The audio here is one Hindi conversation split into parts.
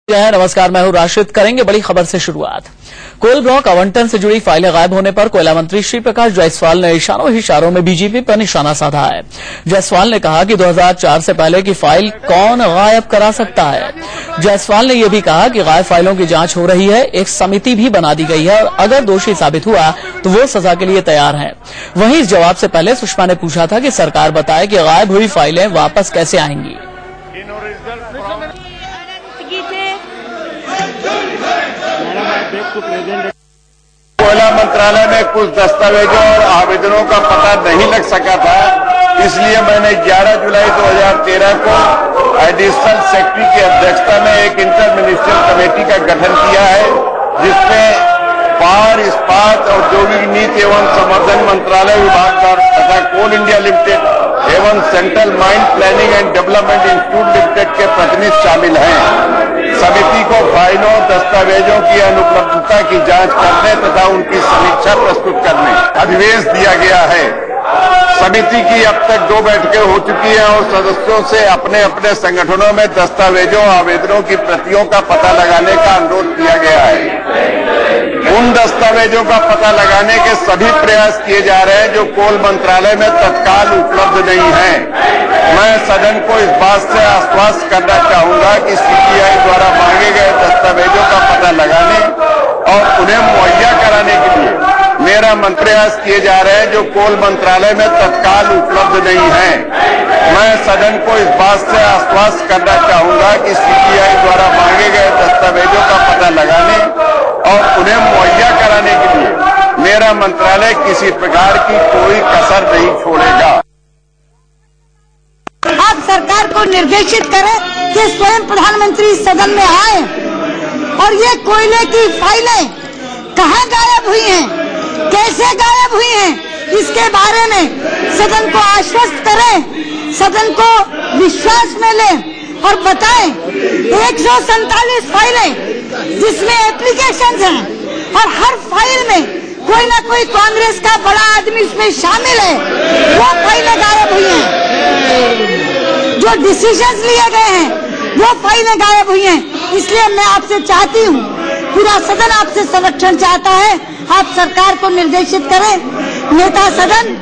नमस्कार, मैं हूं राशिद। करेंगे बड़ी खबर से शुरुआत। कोल ब्लॉक आवंटन से जुड़ी फाइलें गायब होने पर कोयला मंत्री श्री प्रकाश जायसवाल ने इशारों में बीजेपी पर निशाना साधा है। जायसवाल ने कहा कि 2004 से पहले की फाइल कौन गायब करा सकता है। जायसवाल ने यह भी कहा कि गायब फाइलों की जांच हो रही है, एक समिति भी बना दी गई है और अगर दोषी साबित हुआ तो वो सजा के लिए तैयार है। वहीं इस जवाब से पहले सुषमा ने पूछा था कि सरकार बताए कि गायब हुई फाइलें वापस कैसे आएंगी। कोयला मंत्रालय में कुछ दस्तावेजों और आवेदनों का पता नहीं लग सका था, इसलिए मैंने 11 जुलाई 2013 को एडिशनल सेक्रेटरी की अध्यक्षता में एक इंटर मिनिस्ट्रियल कमेटी का गठन किया है, जिसमें पावर, इस्पात, औद्योगिक नीति एवं संवर्धन मंत्रालय विभाग तथा कोल इंडिया लिमिटेड एवं central mine planning and development institute limited के प्रतिनिधि शामिल हैं। समिति को फाइलों, दस्तावेजों की अनुपलब्धता की जांच करने तथा उनकी समीक्षा प्रस्तुत करने अधिवेश दिया गया है। समिति की अब तक 2 बैठकें हो चुकी हैं और सदस्यों से अपने अपने संगठनों में दस्तावेजों, आवेदनों की प्रतियों का पता लगाने का अनुरोध किया गया है। उन दस्तावेजों का पता लगाने के सभी प्रयास किए जा रहे हैं जो कोल मंत्रालय में तत्काल उपलब्ध नहीं है। मैं सदन को इस बात से आश्वस्त करना चाहूंगा कि सीबीआई द्वारा मांगे गए दस्तावेजों का पता लगाने और उन्हें मुहैया कराने के लिए मेरा प्रयास किए जा रहे हैं जो कोल मंत्रालय में तत्काल उपलब्ध नहीं है। मैं सदन को इस बात से आश्वस्त करना चाहूंगा कि सीबीआई द्वारा मांगे गए दस्तावेजों का पता लगाने और उन्हें मुहैया कराने के लिए मेरा मंत्रालय किसी प्रकार की कोई कसर नहीं छोड़ेगा। आप सरकार को निर्देशित करें कि स्वयं प्रधानमंत्री सदन में आए और ये कोयले की फाइलें कहाँ गायब हुई हैं, कैसे गायब हुई हैं, इसके बारे में सदन को आश्वस्त करें, सदन को विश्वास में लें और बताएं। 147 फाइलें जिसमें एप्लीकेशंस हैं और हर फाइल में कोई ना कोई कांग्रेस का बड़ा आदमी इसमें शामिल है, वो फाइलें गायब हुई हैं। जो डिसीजंस लिए गए हैं वो फाइलें गायब हुई हैं। इसलिए मैं आपसे चाहती हूँ, पूरा सदन आपसे संरक्षण चाहता है, आप सरकार को निर्देशित करें। नेता सदन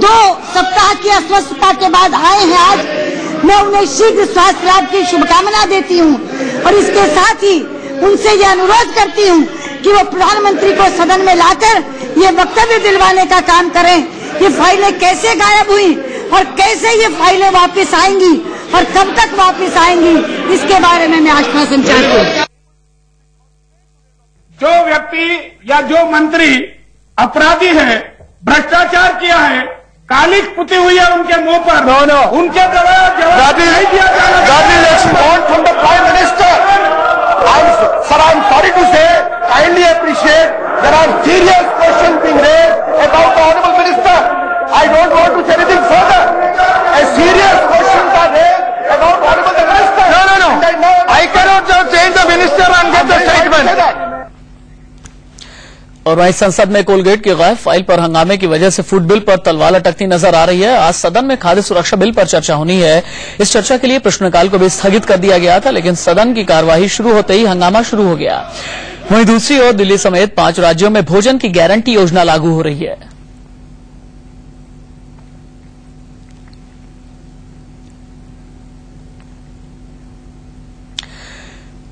2 सप्ताह की अस्वस्थता के बाद आए हैं आज। मैं उन्हें शीघ्र स्वास्थ्य लाभ की शुभकामना देती हूँ और इसके साथ ही उनसे ये अनुरोध करती हूँ कि वो प्रधानमंत्री को सदन में लाकर ये वक्तव्य दिलवाने का काम करें। ये फाइलें कैसे गायब हुई और कैसे ये फाइलें वापस आएंगी और कब तक वापस आएंगी, इसके बारे में मैं आश्वासन चाहती हूँ। जो व्यक्ति या जो मंत्री अपराधी है, भ्रष्टाचार किया है, कालिक पुती हुई है उनके मुंह पर, उनके द्वारा जवाब नहीं दिया Sir, I am sorry to say, kindly appreciate there are serious questions being raised about the Honorable Minister. I don't want to say anything further. A serious questions are raised about the Honorable Minister. No. I cannot just change the minister and get the statement. और वहीं संसद में कोलगेट की गायब फाइल पर हंगामे की वजह से फूड बिल पर तलवार लटकती नजर आ रही है। आज सदन में खाद्य सुरक्षा बिल पर चर्चा होनी है। इस चर्चा के लिए प्रश्नकाल को भी स्थगित कर दिया गया था, लेकिन सदन की कार्यवाही शुरू होते ही हंगामा शुरू हो गया। वहीं दूसरी ओर दिल्ली समेत 5 राज्यों में भोजन की गारंटी योजना लागू हो रही है।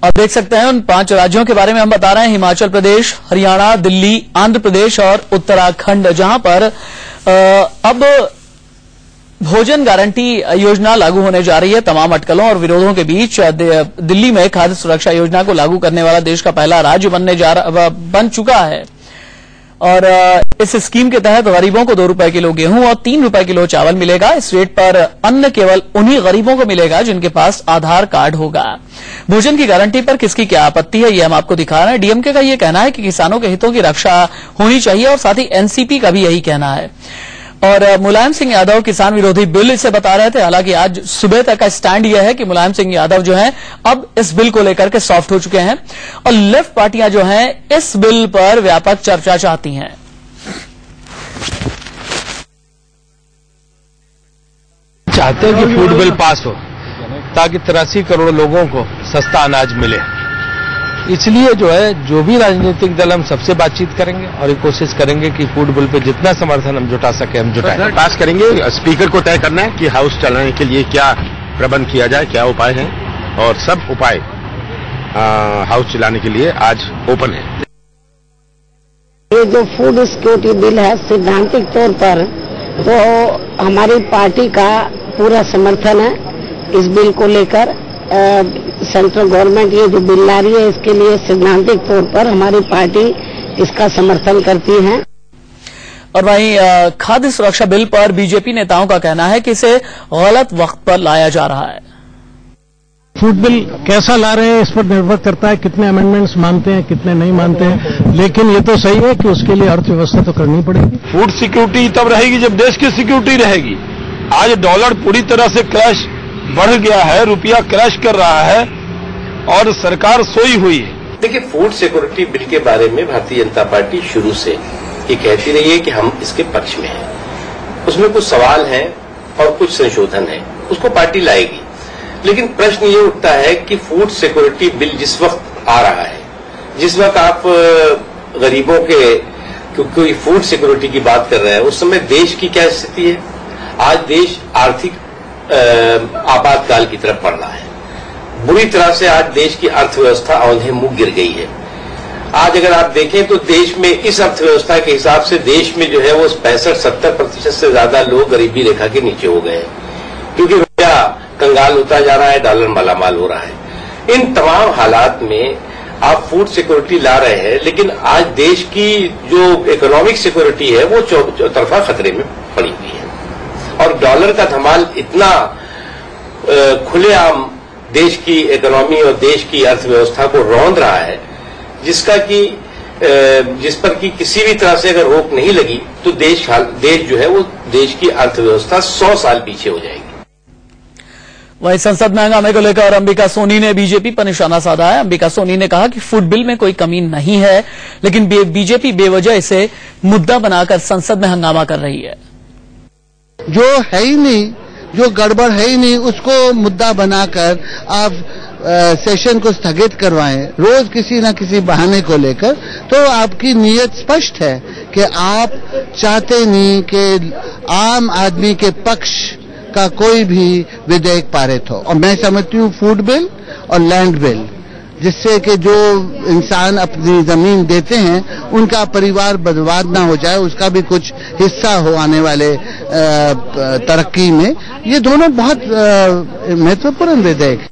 आप देख सकते हैं उन 5 राज्यों के बारे में हम बता रहे हैं, हिमाचल प्रदेश, हरियाणा, दिल्ली, आंध्र प्रदेश और उत्तराखंड, जहां पर अब भोजन गारंटी योजना लागू होने जा रही है। तमाम अटकलों और विरोधों के बीच दिल्ली में खाद्य सुरक्षा योजना को लागू करने वाला देश का पहला राज्य बन चुका है और इस स्कीम के तहत गरीबों को 2 रुपए किलो गेहूं और 3 रुपए किलो चावल मिलेगा। इस रेट पर अन्न केवल उन्हीं गरीबों को मिलेगा जिनके पास आधार कार्ड होगा। भोजन की गारंटी पर किसकी क्या आपत्ति है, ये हम आपको दिखा रहे हैं। डीएमके का ये कहना है कि किसानों के हितों की रक्षा होनी चाहिए और साथ ही एनसीपी का भी यही कहना है। और मुलायम सिंह यादव किसान विरोधी बिल इसे बता रहे थे। हालांकि आज सुबह तक का स्टैंड यह है कि मुलायम सिंह यादव जो हैं अब इस बिल को लेकर के सॉफ्ट हो चुके हैं और लेफ्ट पार्टियां जो हैं इस बिल पर व्यापक चर्चा चाहती हैं। चाहते हैं कि फूड बिल पास हो ताकि 83 करोड़ लोगों को सस्ता अनाज मिले। इसलिए जो है जो भी राजनीतिक दल हम सबसे बातचीत करेंगे और ये कोशिश करेंगे कि फूड बिल पे जितना समर्थन हम जुटा सके हम जुटाएं। पास करेंगे। स्पीकर को तय करना है कि हाउस चलाने के लिए क्या प्रबंध किया जाए, क्या उपाय हैं, और सब उपाय हाउस चलाने के लिए आज ओपन है। ये जो फूड सिक्योरिटी बिल है सैद्धांतिक तौर पर तो हमारी पार्टी का पूरा समर्थन है इस बिल को लेकर। सेंट्रल गवर्नमेंट ये जो बिल ला रही है इसके लिए सैद्धांतिक तौर पर हमारी पार्टी इसका समर्थन करती है। और वहीं खाद्य सुरक्षा बिल पर बीजेपी नेताओं का कहना है कि इसे गलत वक्त पर लाया जा रहा है। फूड बिल कैसा ला रहे हैं इस पर निर्भर करता है, कितने अमेंडमेंट्स मानते हैं कितने नहीं मानते हैं, लेकिन ये तो सही है कि उसके लिए अर्थव्यवस्था तो करनी पड़ेगी। फूड सिक्योरिटी तब रहेगी जब देश की सिक्योरिटी रहेगी। आज डॉलर पूरी तरह से क्रैश बढ़ गया है, रुपया क्रैश कर रहा है और सरकार सोई हुई है। देखिए, फूड सिक्योरिटी बिल के बारे में भारतीय जनता पार्टी शुरू से ये कहती रही है कि हम इसके पक्ष में हैं। उसमें कुछ सवाल हैं और कुछ संशोधन हैं, उसको पार्टी लाएगी। लेकिन प्रश्न ये उठता है कि फूड सिक्योरिटी बिल जिस वक्त आ रहा है, जिस वक्त आप गरीबों के क्योंकि फूड सिक्योरिटी की बात कर रहे हैं, उस समय देश की क्या स्थिति है? आज देश आर्थिक आपातकाल की तरफ बढ़ रहा है। बुरी तरह से आज देश की अर्थव्यवस्था औंधे मुंह गिर गई है। आज अगर आप देखें तो देश में इस अर्थव्यवस्था के हिसाब से देश में जो है वो 65-70% से ज्यादा लोग गरीबी रेखा के नीचे हो गए हैं, क्योंकि रुपया कंगाल होता जा रहा है, डॉलर मालामाल हो रहा है। इन तमाम हालात में आप फूड सिक्योरिटी ला रहे हैं, लेकिन आज देश की जो इकोनॉमिक सिक्योरिटी है वो चौतरफा खतरे में पड़ी हुई है। और डॉलर का धमाल इतना खुलेआम देश की इकोनॉमी और देश की अर्थव्यवस्था को रौंद रहा है, जिस पर कि किसी भी तरह से अगर रोक नहीं लगी तो देश जो है वो देश की अर्थव्यवस्था 100 साल पीछे हो जाएगी। वहीं संसद में हंगामे को लेकर अंबिका सोनी ने बीजेपी पर निशाना साधा है। अंबिका सोनी ने कहा कि फूड बिल में कोई कमी नहीं है, लेकिन बीजेपी बेवजह इसे मुद्दा बनाकर संसद में हंगामा कर रही है। जो है ही नहीं, जो गड़बड़ है ही नहीं, उसको मुद्दा बनाकर आप सेशन को स्थगित करवाएं रोज किसी न किसी बहाने को लेकर, तो आपकी नीयत स्पष्ट है कि आप चाहते नहीं कि आम आदमी के पक्ष का कोई भी विधेयक पारित हो। और मैं समझती हूँ फूड बिल और लैंड बिल, जिससे कि जो इंसान अपनी जमीन देते हैं उनका परिवार बर्बाद ना हो जाए, उसका भी कुछ हिस्सा हो आने वाले तरक्की में, ये दोनों बहुत महत्वपूर्ण विधेयक।